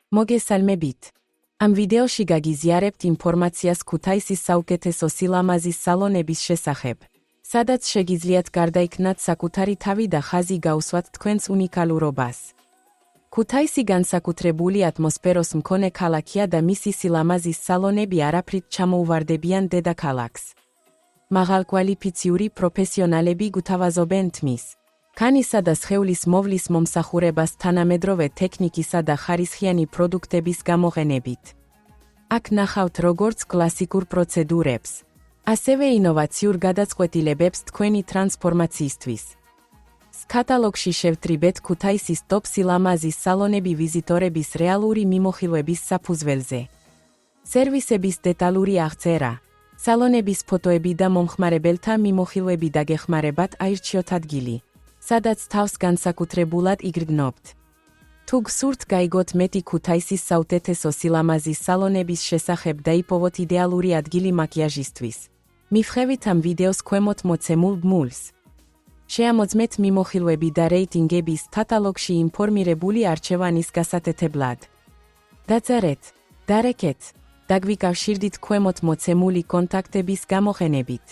მოგესალმებით. ამ ვიდეოში გაგიზიარებთ ინფორმაციას ქუთაისის საუკეთესო სილამაზის სალონების შესახებ, სადაც შეგიძლიათ გარდაიქმნათ საკუთარი თავი და ხაზი გაუსვათ თქვენს უნიკალურობას. ქუთაისი განსაკუთრებული ატმოსფეროს მქონე ქალაქია და მისი სილამაზის სალონები არაფრით ჩამოუვარდებიან დედაქალაქს. მაღალკვალიფიციური პროფესიონალები გუთავაზობენ თმის, ქანისა და სხეულის მოვლის მომსახურებას თანამედროვე ტექნიკისა და ხარისხიანი პროდუქტების გამოყენებით. აქ ნახავთ როგორც კლასიკურ პროცედურებს, ასევე ინოვაციურ გადაწყვეტილებებს თქვენი ტრანსფორმაციისთვის. კატალოგში შევთრიბეთ ქუთაისის ტოპ სილამაზის სალონები ვიზიტორების რეალური მიმოხილვების საფუძველზე. სერვისების დეტალური აღწერა, სალონების ფოტოები და მომხმარებელთა მიმოხილვები დაგეხმარებათ აირჩიოთ ადგილი, სადაც თავს განსაკუთრებულად იგრძნობთ. თუ გსურთ გაიგოთ მეტი ქუთაისის საუკეთესო სილამაზის სალონების შესახებ და იპოვოთ იდეალური ადგილი მაკიაჟისთვის, მივხევით ამ ვიდეოს ქვემოთ მოცემულ ბმულს. შეამოძმეთ მიმოხილვები და რეიტინგების კატალოგში ინფორმირებული არჩევანის გასათეთებლად. დაწერეთ, დარეკეთ, დაგვიკავშირდით ქვემოთ მოცემული კონტაქტების გამოყენებით.